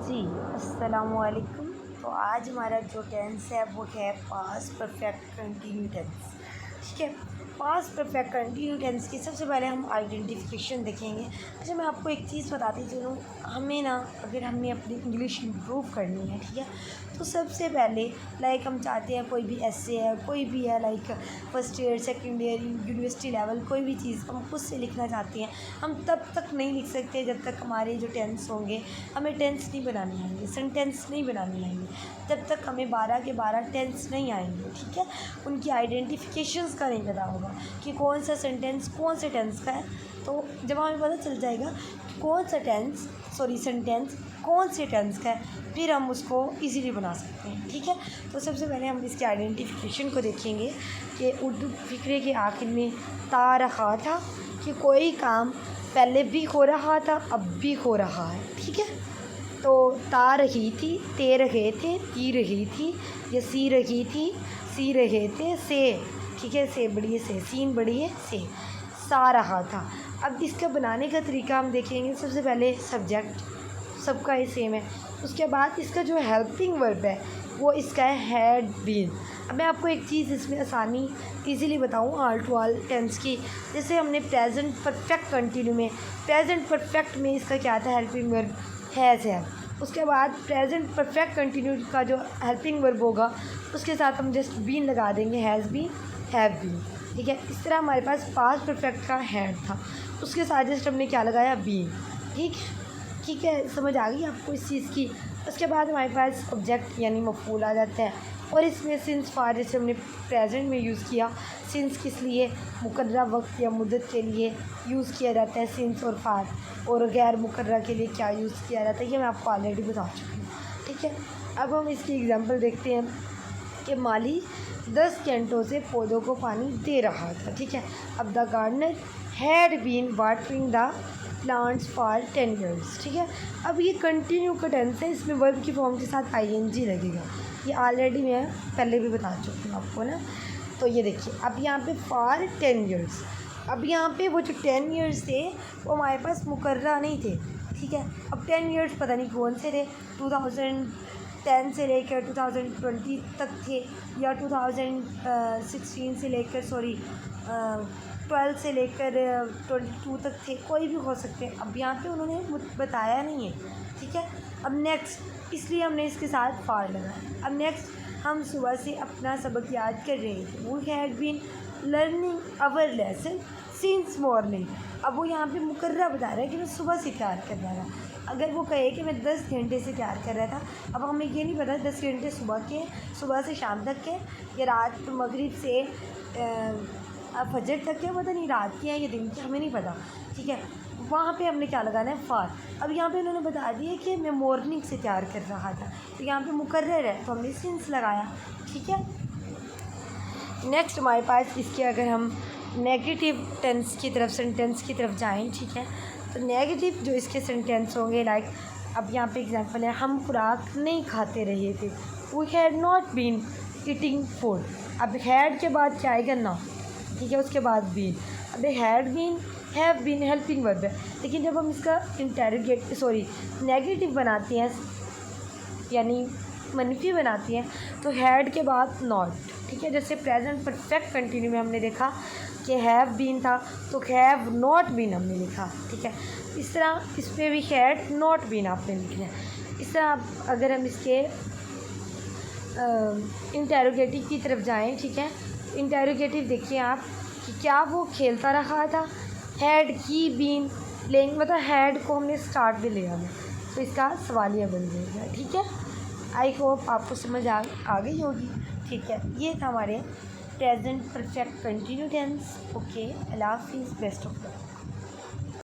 जी अस्सलामुअलैकुम। तो आज हमारा जो टेंस है वो है पास्ट परफेक्ट कंटिन्यू टेंस। ठीक है, पास्ट परफेक्ट कंटिन्यू टेंस की सबसे पहले हम आइडेंटिफिकेशन देखेंगे। अच्छा, मैं आपको एक चीज़ बताती चलूँ, हमें ना अगर हमने अपनी इंग्लिश इम्प्रूव करनी है, ठीक है, तो सबसे पहले लाइक हम चाहते हैं कोई भी ऐसे है, कोई भी है like first year second year university level, कोई भी चीज़ हम खुद से लिखना चाहते हैं, हम तब तक नहीं लिख सकते जब तक हमारे जो टेंस होंगे, हमें टेंस नहीं बनाने आएंगे, सेंटेंस नहीं बनाने आएंगे, जब तक हमें 12 के 12 टेंस नहीं आएंगे। ठीक है, उनकी आइडेंटिफिकेशंस का नहीं पता होगा कि कौन सा सेंटेंस कौन से टेंस का है। तो जब हमें पता चल जाएगा कि कौन सा सेंटेंस कौन से टेंस का है, फिर हम उसको इजीली बना सकते हैं। ठीक है, तो सबसे पहले हम इसके आइडेंटिफिकेशन को देखेंगे कि उर्दू फ़िक्रे के आखिर में ता रखा था कि कोई काम पहले भी हो रहा था, अब भी हो रहा है। ठीक है, तो ता रही थी, ते रहे थे, ती रही थी, या सी रही थी, सी रहे थे, से। ठीक है, से बड़ी है से, सीन बड़ी है से, सा रहा था। अब इसका बनाने का तरीका हम देखेंगे। सबसे पहले सब्जेक्ट सबका ही सेम है, उसके बाद इसका जो हेल्पिंग वर्ब है वो इसका है हैड बीन। अब मैं आपको एक चीज़ इसमें आसानी इजीली बताऊँ ऑल टू ऑल टेंस की। जैसे हमने प्रेजेंट परफेक्ट कंटिन्यू में, प्रेजेंट परफेक्ट में इसका क्या था, हेल्पिंग वर्ब हैज़ है। उसके बाद प्रेजेंट परफेक्ट कंटिन्यू का जो हेल्पिंग वर्ब होगा उसके साथ हम जस्ट बीन लगा देंगे, हैज़ बीन, हैव बीन। ठीक है, इस तरह हमारे पास पास्ट परफेक्ट का हैड था, उसके साथ जस्ट हमने क्या लगाया, बीन। ठीक है, समझ आ गई आपको इस चीज़ की। उसके बाद हमारे पास ऑब्जेक्ट यानी मफूल आ जाता है, और इसमें सिंस फार जैसे हमने प्रेजेंट में यूज़ किया। सिंस किस लिए, मुकर्ररा वक्त या मुद्दत के लिए यूज़ किया जाता है सिंस और फार, और गैर मुकर्ररा के लिए क्या यूज़ किया जाता है, ये मैं आपको ऑलरेडी बता चुकी हूँ। ठीक है, अब हम इसकी एग्जांपल देखते हैं कि माली 10 घंटों से पौधों को पानी दे रहा था। ठीक है, अब the gardener had been watering the plants for 10 years. ठीक है, अब ये कंटिन्यू का टेंस है, इसमें वर्ब की फॉर्म के साथ आईएनजी लगेगा। ये ऑलरेडी मैं पहले भी बता चुकी हूँ आपको ना। तो ये देखिए, अब यहाँ पे फॉर 10 ईयर्स, अब यहाँ पे वो जो 10 ईयर्स थे वो हमारे पास मुकर्ररा नहीं थे। ठीक है, अब 10 ईयर्स पता नहीं कौन से थे, 2010 से लेकर 2020 तक थे, या 2016 से लेकर 12 से लेकर 22 तक थे, कोई भी हो सकते हैं। अब यहाँ पे उन्होंने बताया नहीं है। ठीक है, अब नेक्स्ट, इसलिए हमने इसके साथ फार लगाया। अब नेक्स्ट, हम सुबह से अपना सबक याद कर रहे थे, वो had been learning our lesson since morning. अब वो यहाँ पे मुकर्रर बता रहा है कि मैं सुबह से तैयार कर रहा था। अगर वो कहे कि मैं 10 घंटे से तैयार कर रहा था, अब हमें ये नहीं पता 10 घंटे सुबह से शाम तक के, या रात मगरिब से फजर तक के, पता नहीं रात की है या दिन की, हमें नहीं पता। ठीक है, वहाँ पे हमने क्या लगाना है, फार। अब यहाँ पे उन्होंने बता दिया कि मैं मॉर्निंग से तैयार कर रहा था, तो यहाँ पे मुकर्रर है तो हमने सिंस लगाया। ठीक है, नेक्स्ट हमारे पास इसके अगर हम नेगेटिव टेंस की तरफ, सेंटेंस की तरफ जाएं, ठीक है, तो नेगेटिव जो इसके सेंटेंस होंगे लाइक, अब यहाँ पे एग्जांपल है, हम खुराक नहीं खाते रहे थे, we had not been eating food. अब हैड के बाद क्या आएगा, ना। ठीक है, उसके बाद बीन। अब had been, have been helping verb है, लेकिन जब हम इसका नेगेटिव बनाते हैं यानी मनफी बनाती हैं, तो हैड के बाद नॉट। ठीक है, जैसे प्रेजेंट परफेक्ट कंटिन्यू में हमने देखा कि हैव बीन था, तो हैव नॉट बीन हमने लिखा। ठीक है, इस तरह इस पर भी हैड नॉट बीन आपने लिखना है। इस तरह अगर हम इसके इंटेरोगेटिव की तरफ जाएं, ठीक है, इंटेरोगेटिव देखिए आप कि क्या वो खेलता रहा था, हैड ही बीन प्लेइंग, मतलब हैड को हमने स्टार्ट में लिया है, तो इसका सवालिया बन जाएगा। ठीक है, आई होप आपको समझ आ गई होगी। ठीक है, ये था हमारे present perfect continuous tense. Okay, अल्लाह हाफिज़, बेस्ट ऑफ लक।